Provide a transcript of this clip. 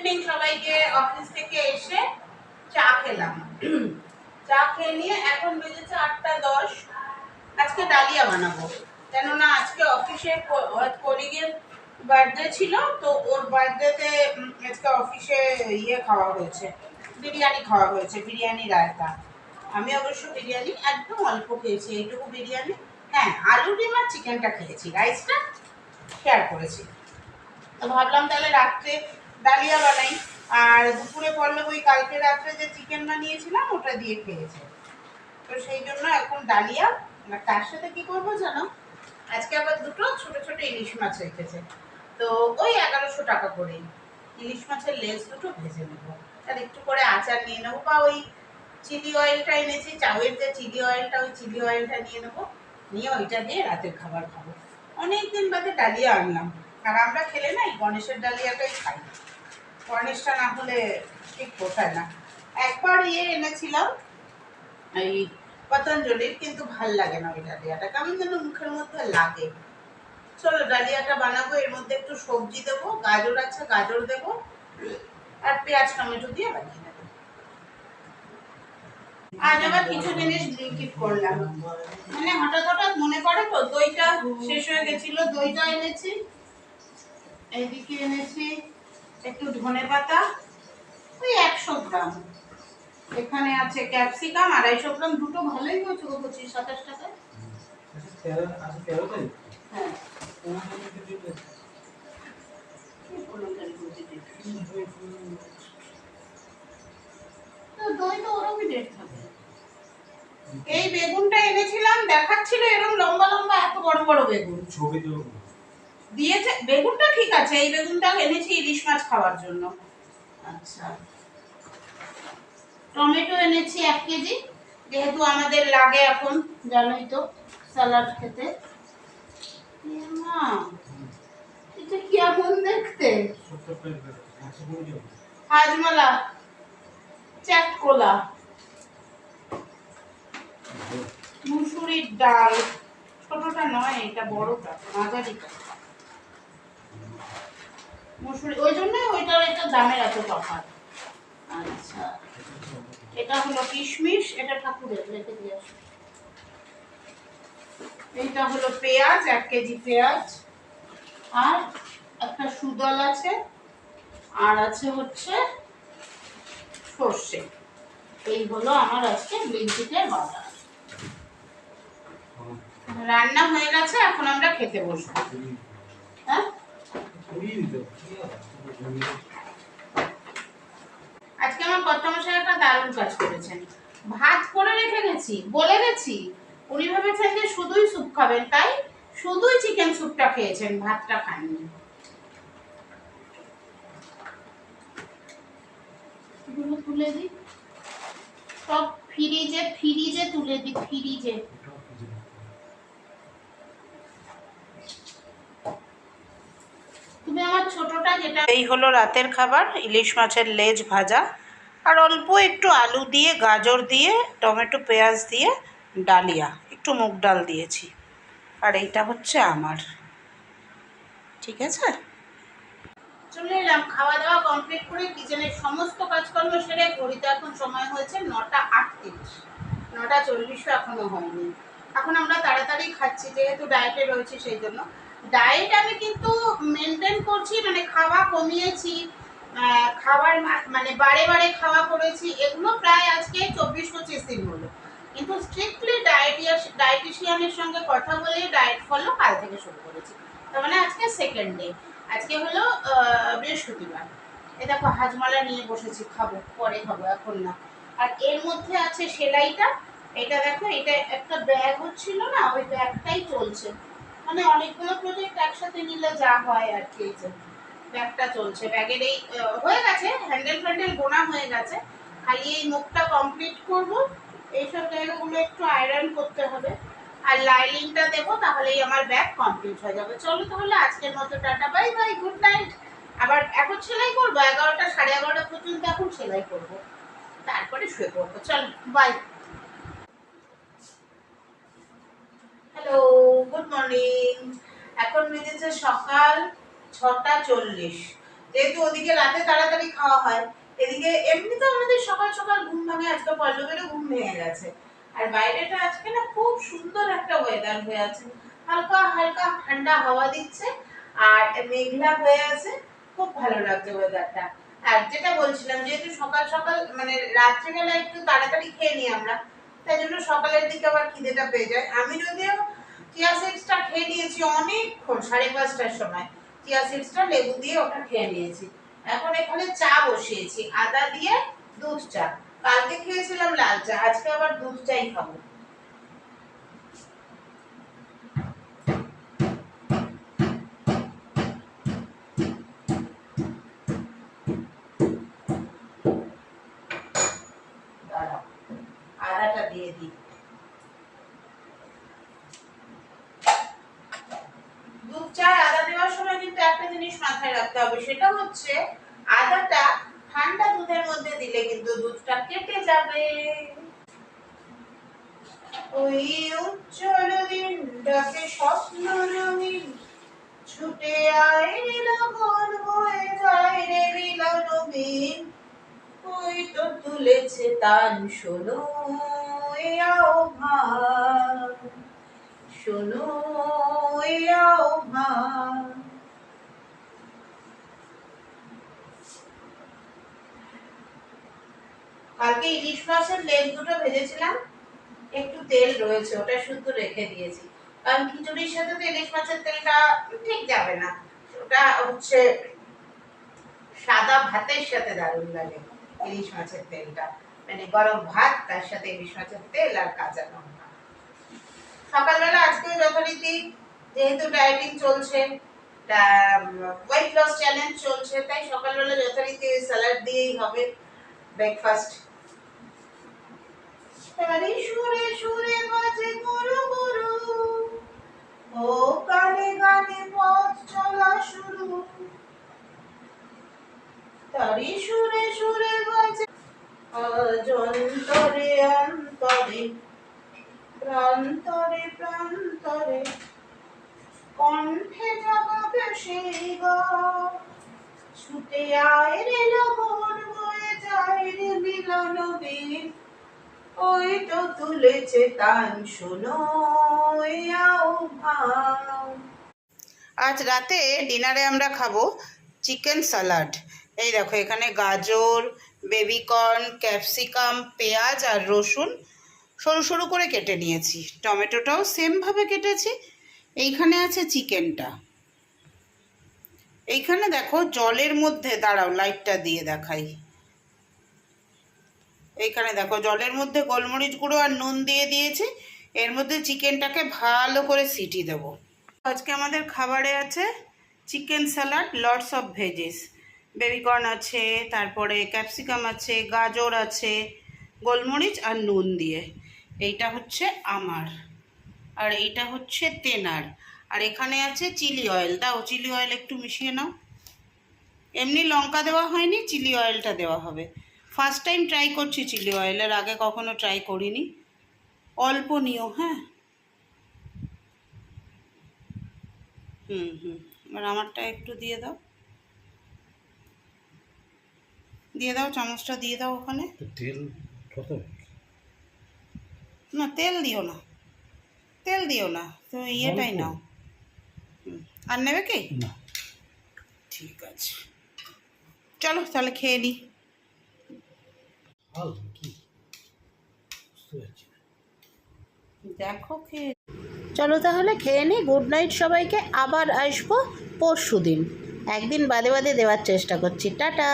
Evening সবাইকে। Office থেকে এসে চা খেলাম। চা খেয়ে নিয়ে এখন বেজেছে 8:10। আজকে ডালিয়া বানাবো, কেননা আজকে অফিসে কলিগের বার্থডে ছিল, তো ওর বার্থডেতে আজকে অফিসে খাওয়া হয়েছে, বিরিয়ানি খাওয়া হয়েছে, বিরিয়ানি রায়তা। আমি অবশ্য বিরিয়ানি একদম অল্প খেয়েছি, এইটুকু বিরিয়ানি। হ্যাঁ, আলু ডিম আর চিকেনটা খেয়েছি, রাইসটা শেয়ার করেছি। তো ভাবলাম তাহলে রাত্রে ডালিয়া বানাই। আর দুপুরে পড়লে ওই কালকে রাত্রে যে চিকেন বানিয়েছিলাম ওটা দিয়ে খেয়েছে, তো সেই জন্য এখন ডালিয়া। তার সাথে কি করবো জানো, আজকে আবার দুটো ছোট ছোট ইলিশ মাছ রেখেছে, তো ওই 1100 টাকা করে ইলিশ মাছের লেজ দুটো ভেজে নেবো, আর একটু করে আচার নিয়ে নেবো, বা ওই চিলি অয়েলটা এনেছি, চাউয়ের যে চিলি অয়েলটা, ওই চিলি অয়েলটা নিয়ে নেবো, নিয়ে ওইটা দিয়ে রাতের খাবার খাবো। অনেকদিন বাদে ডালিয়া আনলাম, আর আমরা খেলে না এই গণেশের ডালিয়াটাই খাই, গণেশটা না হলে ঠিক পোষায় না। একবার এনেছিলাম এই পতঞ্জলির, কিন্তু ভাল লাগে না ওই ডালিয়াটা, কেমন যেন মুখের মধ্যে লাগে। চলো ডালিয়াটা বানাবো, এর মধ্যে একটু সবজি দেবো, গাজর আছে গাজর দেবো, আর পেঁয়াজ টমেটো দিয়ে বানিয়ে নেবো। আজ আবার কিছু জিনিস ব্লিঙ্কিট করলাম, মানে হঠাৎ হঠাৎ মনে পড়ে তো। দইটা শেষ হয়ে গেছিল, দইটা এনেছি। এইদিকে এনেছি একটু ধনেপাতা, ওই 100 গ্রাম। এখানে আছে ক্যাপসিকাম 250 গ্রাম, দুটো ভালোই হয়েছে গো, 25-27 টাকায়। হ্যাঁ, দই তো ওরকমই রেট থাকে। এই বেগুনটা এনেছিলাম, দেখাচ্ছিল এরকম লম্বা লম্বা, এত বড় বড় বেগুন দিয়েছে। বেগুনটা ঠিক আছে, এই বেগুনটা এনেছি ইলিশ মাছ খাওয়ার জন্য। আচ্ছা, টমেটো এনেছি 1 কেজি, যেহেতু আমাদের লাগে এখন, জানোই তো, স্যালাড খেতে। মা, এটা কি এমন দেখতে? হাজমালা চাটকোলা, মুসুরির ডাল, ছোটটা নয়, এটা বড়টা, মাঝারিটা মুসুরি, ওই জন্য ওইটার এটা দামের এত তফাৎ। আচ্ছা, এটা হলো কিশমিশ, এটা ঠাকুরের রেখে দিয়ে আসো। এইটা হলো পেঁয়াজ, 1 কেজি পেঁয়াজ, আর একটা সুদল আছে, আর আছে হচ্ছে সর্ষে। এই হলো আমার আজকে ব্লিঙ্কিটের বাজার। রান্না হয়ে গেছে, এখন আমরা খেতে বসবো। হ্যাঁ, আজকে আমার কর্তামশাই একটা দারুণ কাজ করেছেন। ভাত করে রেখে গেছি, বলে গেছি, উনি ভেবেছেন যে শুধুই স্যুপ খাবেন, তাই শুধুই চিকেন স্যুপটা খেয়েছেন, ভাতটা খাননি। এগুলো তুলে দিই সব, ফ্রিজে ফ্রিজে তুলে দিই, ফ্রিজে। তুমি আমার ছোটটা যেটা। এই হলো রাতের খাবার, ইলিশ মাছের লেজ ভাজা, আর অল্প একটু আলু দিয়ে, গাজর দিয়ে, টমেটো পেঁয়াজ দিয়ে ডালিয়া, একটু মুগ ডাল দিয়েছি। আর এইটা হচ্ছে আমার, ঠিক আছে। চলে এলাম খাওয়া দাওয়া কমপ্লিট করে, কিচেনের সমস্ত কাজকর্ম সেরে, ঘড়িতে এখন সময় হয়েছে 9:38, 9:40ও এখনো হয়নি। এখন আমরা তাড়াতাড়ি খাচ্ছি, যেহেতু ডায়েটে রয়েছে, সেই জন্য। ডায়েট আমি কিন্তু মেনটেন করছি, মানে খাওয়া কমিয়েছি, খাবার মানে বারে বারে খাওয়া করেছি, এগুলো প্রায় আজকে 24-25 দিন হলো। কিন্তু স্ট্রিক্টলি ডায়েটিশিয়ানের সঙ্গে কথা বলে ডায়েট ফলো কাল থেকে শুরু করেছি। তার মানে আজকে সেকেন্ড ডে। আজকে হলো বৃহস্পতিবার। এ দেখো হাজমালা নিয়ে বসেছি, খাবো, পরে খাবো, এখন না। আর এর মধ্যে আছে সেলাইটা, এটা দেখো, এটা একটা ব্যাগ হচ্ছিল না, ওই ব্যাগটাই চলছে, মানে অনেকগুলো প্রজেক্ট একসাথে নিলে যা হয় আর কি। এই যে ব্যাগটা চলছে, ব্যাগের এই হয়ে গেছে, হ্যান্ডেল ফ্যান্ডেল বোনা হয়ে গেছে, খালি এই মুখটা কমপ্লিট করব। এইসব জায়গাগুলো একটু আয়রন করতে হবে, আর লাইলিংটা দেবো, তাহলেই আমার ব্যাগ কমপ্লিট হয়ে যাবে। চলো তাহলে আজকের মতো tata, bye bye, good night. আবার এখন সেলাই করবো 11টা 11:30 পর্যন্ত, এখন সেলাই করব, তারপরে শুয়ে পড়বো। চলো বাই। Hello, good morning. এখন বেজেছে সকাল 6:40। যেহেতু ওদিকে রাতে তাড়াতাড়ি খাওয়া হয়, এদিকে এমনিতে আমাদের সকাল সকাল ঘুম ভাঙে, আজকে পল্লবেরও ঘুম ভেঙে গেছে। আর বাইরেটা আজকে না খুব সুন্দর একটা ওয়েদার হয়ে আছে, হালকা হালকা ঠান্ডা হাওয়া দিচ্ছে আর মেঘলা হয়ে আছে, খুব ভালো লাগছে ওয়েদারটা। আর যেটা বলছিলাম, যেহেতু সকাল সকাল মানে রাত্রিবেলা একটু তাড়াতাড়ি খেয়ে নিই আমরা, তাই জন্য সকালের দিকে আবার খিদেটা পেয়ে যায়। আমি যদিও চিয়া সিডসটা খেয়ে নিয়েছি অনেকক্ষণ, 5:30টার সময় চিয়া সিডসটা লেবু দিয়ে ওটা খেয়ে নিয়েছি। এখন এখানে চা বসিয়েছি, আদা দিয়ে দুধ চা। কালকে খেয়েছিলাম লাল চা, আজকে আবার দুধ চাই খাবো। দাঁড়াও, আদাটা দিয়ে দিই। দুধ চায় আদা দেওয়ার সময় কিন্তু একটা জিনিস মাথায় রাখতে হবে, সেটা হচ্ছে আদাটা ঠান্ডা দুধের মধ্যে দিলে কিন্তু দুধটা কেটে যাবে। ওই উজ্জ্বল দিনটাকে স্বপ্ন রঙিন, ছুটে আয় নীলগণ হয়ে যায় রে মিলনবিন, ওই তো তুলেছে তান শোনো এ আহ্বান, শোনো এ আহ্বান। কালকে ইলিশ মাছের লেজ দুটো ভেজেছিলাম, একটু তেল রয়েছে, ওটা শুধু রেখে দিয়েছি, কারণ খিচুড়ির সাথে তো ইলিশ মাছের তেলটা ঠিক যাবে না। ওটা হচ্ছে সাদা ভাতের সাথে দারুণ লাগে ইলিশ মাছের তেলটা, মানে গরম ভাত, তার সাথে ইলিশ মাছের তেল আর কাঁচা লঙ্কা। সকালবেলা আজকেও যথারীতি, যেহেতু ডায়েটিং চলছে, ওয়েট লস চ্যালেঞ্জ চলছে, তাই সকালবেলা যথারীতি স্যালাড দিয়েই হবে ব্রেকফাস্ট। তারি সুরে সুরে বাজে গুরু গুরু, ও গানে গানে পথ চলা শুরু, তারি সুরে সুরে বাজে আজ অন্তরে অন্তরে, প্রান্তরে প্রান্তরে, কণ্ঠে জাগাবে সেই গান, ছুটে আয় রে লগন বয়ে যায় রে মিলনবিন, ওই তো তুলেছে তান শোনো এ আহ্বান। আজ রাতে ডিনারে আমরা খাবো চিকেন স্যালাড। এই দেখো, এখানে গাজর, বেবিকর্ন, ক্যাপসিকাম, পেঁয়াজ আর রসুন সরু সরু করে কেটে নিয়েছি, টমেটোটাও সেমভাবে কেটেছি। এইখানে আছে চিকেনটা, এইখানে দেখো জলের মধ্যে, দাঁড়াও লাইটটা দিয়ে দেখাই, এইখানে দেখো জলের মধ্যে গোলমরিচ গুঁড়ো আর নুন দিয়ে দিয়েছি, এর মধ্যে চিকেনটাকে ভালো করে সিটি দেব। আজকে আমাদের খাবারে আছে chicken salad, lots of veggies, baby corn আছে, তারপরে ক্যাপসিকাম আছে, গাজর আছে, গোলমরিচ আর নুন দিয়ে। এইটা হচ্ছে আমার, আর এইটা হচ্ছে তেনার, আর এখানে আছে চিলি অয়েল। দাও চিলি অয়েল একটু মিশিয়ে নাও, এমনি লঙ্কা দেওয়া হয়নি, চিলি অয়েলটা দেওয়া হবে। ফার্স্ট টাইম ট্রাই করছি চিলি অয়েলের, আগে কখনো ট্রাই করিনি। অল্প নিও, হ্যাঁ। এবার আমারটা একটু দিয়ে দাও, দিয়ে দাও, চামচটা দিয়ে দাও ওখানে। তেল কত? না তেল দিও না, তেল দিও না, তো ইয়েটাই নাও। আর নেবে কি? না, ঠিক আছে, চলো তাহলে খেয়ে নিই। দেখো খেয়ে, চলো তাহলে খেয়ে নিই। গুড নাইট সবাইকে, আবার আসবো পরশু দিন, একদিন বাদে বাদে দেওয়ার চেষ্টা করছি। টাটা।